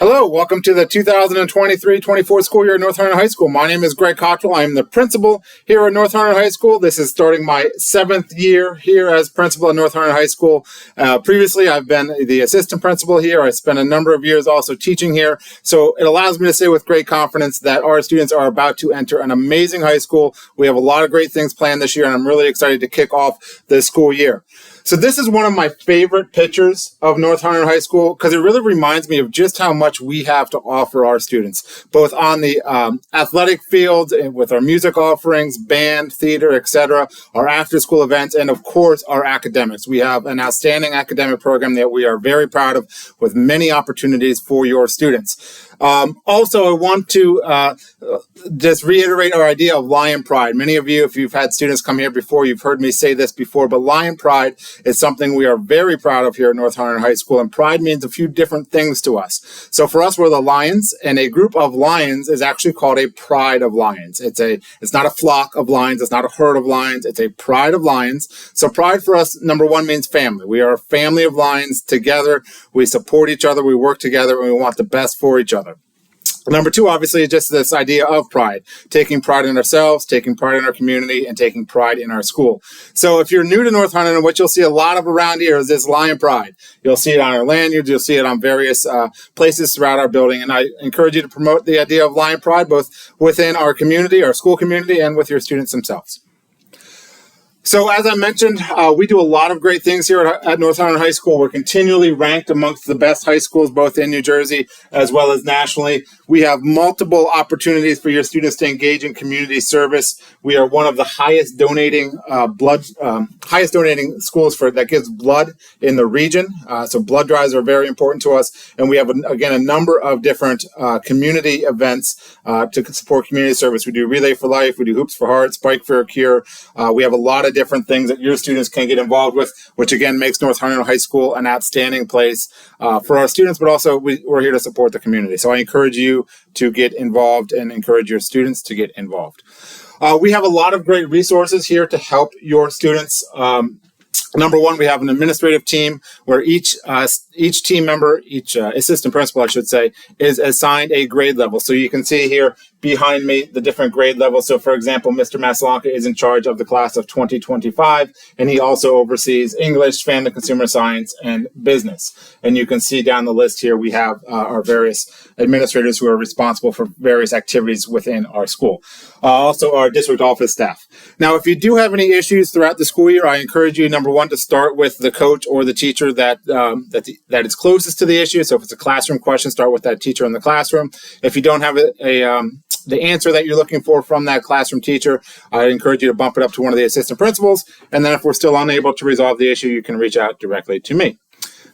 Hello, welcome to the 2023-24 school year at North Harnan High School. My name is Greg Cottrell. I am the principal here at North Harnan High School. This is starting my 7th year here as principal at North Harnan High School. Previously, I've been the assistant principal here. I spent a number of years also teaching here. So it allows me to say with great confidence that our students are about to enter an amazing high school. We have a lot of great things planned this year, and I'm really excited to kick off this school year. So this is one of my favorite pictures of North Harnan High School because it really reminds me of just how much we have to offer our students, both on the athletic field and with our music offerings, band, theater, etc., our after-school events, and of course, our academics. We have an outstanding academic program that we are very proud of with many opportunities for your students. Also, I want to just reiterate our idea of Lion Pride. Many of you, if you've had students come here before, you've heard me say this before, but Lion Pride is something we are very proud of here at North Harnan High School, and pride means a few different things to us. So for us, we're the Lions, and a group of lions is actually called a pride of lions. It's not a flock of lions, it's not a herd of lions, it's a pride of lions. So pride for us, number one, means family. We are a family of lions together. We support each other, we work together, and we want the best for each other. Number two, obviously, is just this idea of pride, taking pride in ourselves, taking pride in our community, and taking pride in our school. So if you're new to North Harnan, what you'll see a lot of around here is this Lion Pride. You'll see it on our lanyards, you'll see it on various places throughout our building, and I encourage you to promote the idea of Lion Pride both within our community, our school community, and with your students themselves. So as I mentioned, we do a lot of great things here at North Harnan High School. We're continually ranked amongst the best high schools, both in New Jersey as well as nationally. We have multiple opportunities for your students to engage in community service. We are one of the highest donating schools that gives blood in the region. So blood drives are very important to us. And we have, again, a number of different community events to support community service. We do Relay for Life, we do Hoops for Hearts, Bike for a Cure. We have a lot of different things that your students can get involved with, which again makes North Harnan High School an outstanding place for our students, but also we're here to support the community. So I encourage you to get involved and encourage your students to get involved. We have a lot of great resources here to help your students. Number one, we have an administrative team where each team member, each assistant principal, I should say, is assigned a grade level. So you can see here behind me the different grade levels. So for example, Mr. Maslanka is in charge of the class of 2025, and he also oversees English, Family Consumer Science, and Business. And you can see down the list here, we have our various administrators who are responsible for various activities within our school. Also our district office staff. Now, if you do have any issues throughout the school year, I encourage you, number one, to start with the coach or the teacher that is closest to the issue. So if it's a classroom question, start with that teacher in the classroom. If you don't have the answer that you're looking for from that classroom teacher, I encourage you to bump it up to one of the assistant principals. And then if we're still unable to resolve the issue, you can reach out directly to me.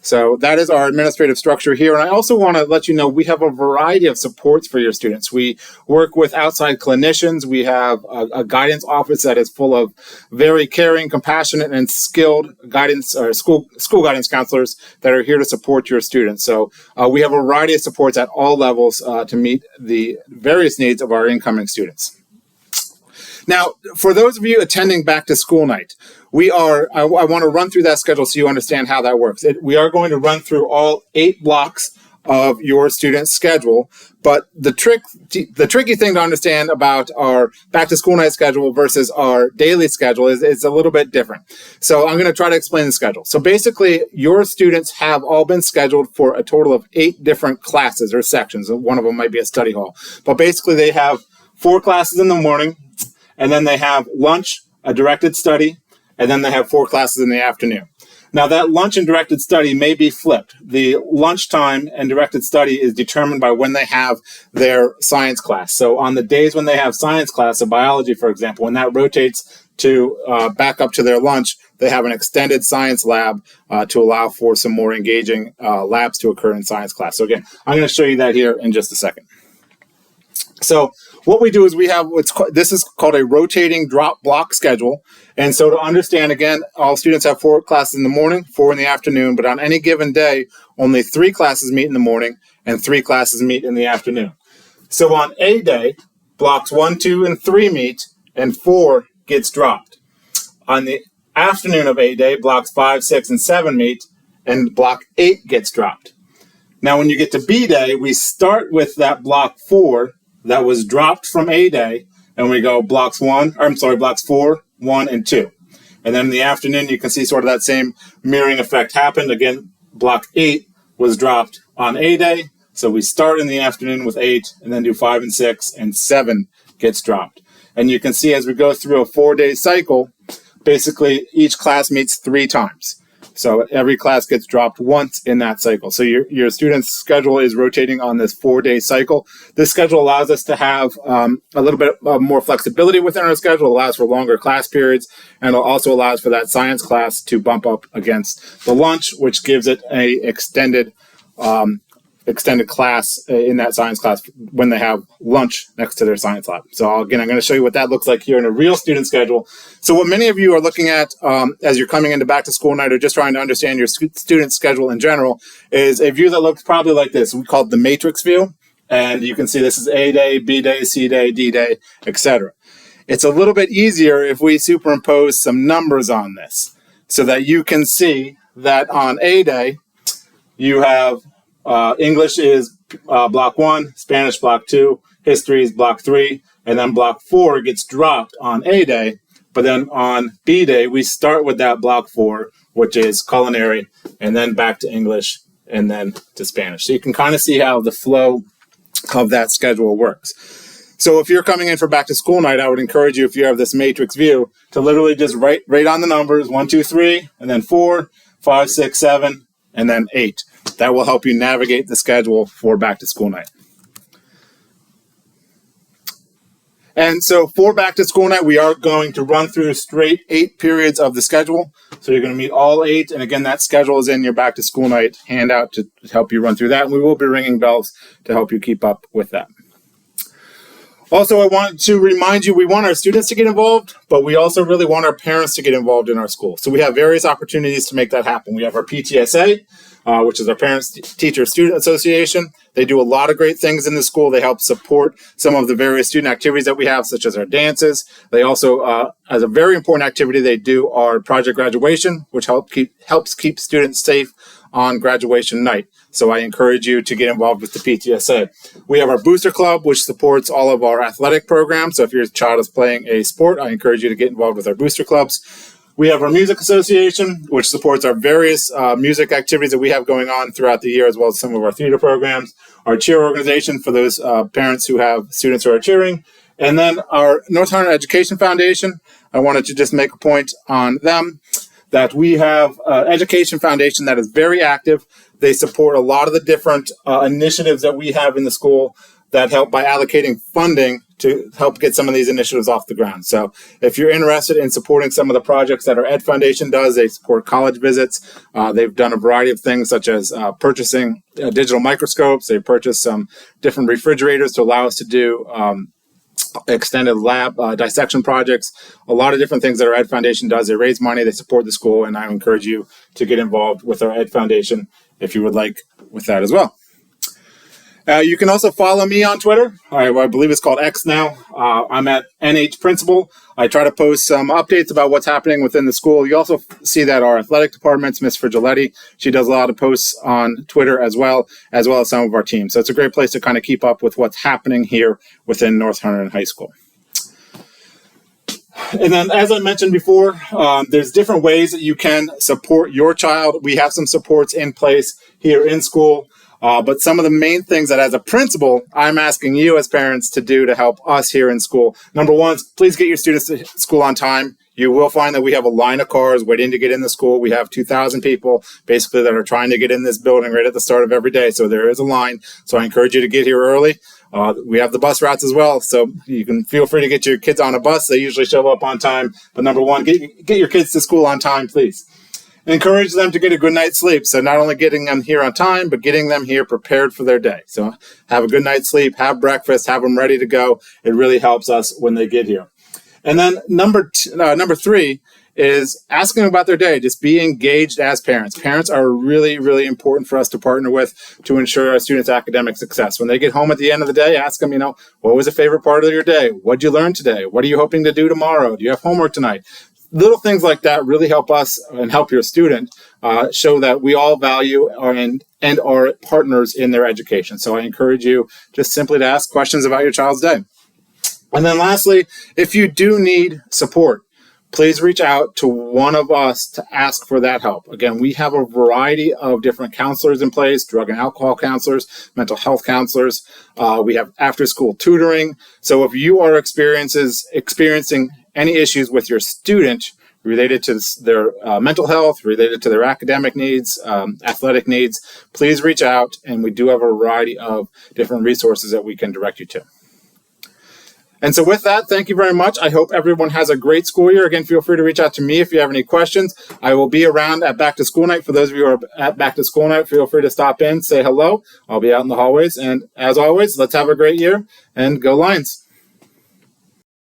So that is our administrative structure here. And I also want to let you know we have a variety of supports for your students. We work with outside clinicians. We have a guidance office that is full of very caring, compassionate, and skilled guidance or school guidance counselors that are here to support your students. So we have a variety of supports at all levels to meet the various needs of our incoming students. Now, for those of you attending back to school night, I want to run through that schedule so you understand how that works. We are going to run through all 8 blocks of your student's schedule, but the tricky thing to understand about our back to school night schedule versus our daily schedule is a little bit different. So I'm going to try to explain the schedule. So basically, your students have all been scheduled for a total of 8 different classes or sections. One of them might be a study hall, but basically they have 4 classes in the morning, and then they have lunch, a directed study, and then they have 4 classes in the afternoon. Now, that lunch and directed study may be flipped. The lunchtime and directed study is determined by when they have their science class. So on the days when they have science class, so biology, for example, when that rotates to back up to their lunch, they have an extended science lab to allow for some more engaging labs to occur in science class. So again, I'm going to show you that here in just a second. So what we do is we have this is called a rotating drop block schedule. And so to understand, again, all students have 4 classes in the morning, 4 in the afternoon, but on any given day, only 3 classes meet in the morning and 3 classes meet in the afternoon. So on A day, blocks 1, 2, and 3 meet and 4 gets dropped. On the afternoon of A day, blocks 5, 6, and 7 meet and block 8 gets dropped. Now, when you get to B day, we start with that block 4 that was dropped from A day, and we go blocks 4, 1, and 2. And then in the afternoon, you can see sort of that same mirroring effect happened. Again, block 8 was dropped on A day, so we start in the afternoon with 8, and then do 5 and 6, and 7 gets dropped. And you can see as we go through a 4-day cycle, basically each class meets 3 times. So every class gets dropped once in that cycle. So your student's schedule is rotating on this 4-day cycle. This schedule allows us to have a little bit more flexibility within our schedule, allows for longer class periods, and it also allows for that science class to bump up against the lunch, which gives it a extended class in that science class when they have lunch next to their science lab. So again, I'm going to show you what that looks like here in a real student schedule. So what many of you are looking at as you're coming into back to school night or just trying to understand your student schedule in general is a view that looks probably like this. We call it the matrix view. And you can see this is A day, B day, C day, D day, etc. It's a little bit easier if we superimpose some numbers on this so that you can see that on A day, you have English is block 1, Spanish block 2, history is block 3, and then block 4 gets dropped on A day. But then on B day, we start with that block 4, which is culinary, and then back to English, and then to Spanish. So you can kind of see how the flow of that schedule works. So if you're coming in for back to school night, I would encourage you, if you have this matrix view, to literally just write on the numbers 1, 2, 3, and then 4, 5, 6, 7, and then 8. That will help you navigate the schedule for back to school night. And so for back to school night, we are going to run through straight 8 periods of the schedule. So you're going to meet all 8. And again, that schedule is in your back to school night handout to help you run through that. And we will be ringing bells to help you keep up with that. Also, I want to remind you, we want our students to get involved, but we also really want our parents to get involved in our school. So we have various opportunities to make that happen. We have our PTSA, which is our Parents Teacher Student Association. They do a lot of great things in the school. They help support some of the various student activities that we have, such as our dances. They also, as a very important activity, they do our project graduation, which helps keep students safe on graduation night. So I encourage you to get involved with the PTSA. We have our Booster Club, which supports all of our athletic programs. So if your child is playing a sport, I encourage you to get involved with our Booster Clubs. We have our Music Association, which supports our various music activities that we have going on throughout the year, as well as some of our theater programs. Our cheer organization for those parents who have students who are cheering. And then our North Hunter Education Foundation. I wanted to just make a point on them, that we have an education foundation that is very active. They support a lot of the different initiatives that we have in the school that help by allocating funding to help get some of these initiatives off the ground. So if you're interested in supporting some of the projects that our Ed Foundation does, they support college visits. They've done a variety of things such as purchasing digital microscopes. They've purchased some different refrigerators to allow us to do extended lab dissection projects, a lot of different things that our Ed Foundation does. They raise money, they support the school, and I encourage you to get involved with our Ed Foundation if you would like with that as well. You can also follow me on Twitter. I believe it's called X now. I'm at NH Principal. I try to post some updates about what's happening within the school. You also see that our athletic department's Miss Frigiletti. She does a lot of posts on Twitter as well as some of our teams. So it's a great place to kind of keep up with what's happening here within North Hunterdon High School. And then, as I mentioned before, there's different ways that you can support your child. We have some supports in place here in school. But some of the main things that as a principal, I'm asking you as parents to do to help us here in school. Number one, please get your students to school on time. You will find that we have a line of cars waiting to get in the school. We have 2,000 people basically that are trying to get in this building right at the start of every day. So there is a line. So I encourage you to get here early. We have the bus routes as well. So you can feel free to get your kids on a bus. They usually show up on time. But number one, get your kids to school on time, please. Encourage them to get a good night's sleep. So not only getting them here on time, but getting them here prepared for their day. So have a good night's sleep, have breakfast, have them ready to go. It really helps us when they get here. And then number 3 is asking them about their day. Just be engaged as parents. Parents are really, really important for us to partner with to ensure our students' academic success. When they get home at the end of the day, ask them, what was a favorite part of your day? What did you learn today? What are you hoping to do tomorrow? Do you have homework tonight? little things like that really help us and help your student show that we all value and are partners in their education. So I encourage you just simply to ask questions about your child's day. And then lastly, if you do need support, please reach out to one of us to ask for that help. Again, we have a variety of different counselors in place, drug and alcohol counselors, mental health counselors. We have after-school tutoring. So if you are experiencing any issues with your student related to their mental health, related to their academic needs, athletic needs, please reach out, and we do have a variety of different resources that we can direct you to. And so with that, thank you very much. I hope everyone has a great school year. Again, feel free to reach out to me if you have any questions. I will be around at Back to School Night. For those of you who are at Back to School Night, feel free to stop in, say hello. I'll be out in the hallways. And as always, let's have a great year and go Lions.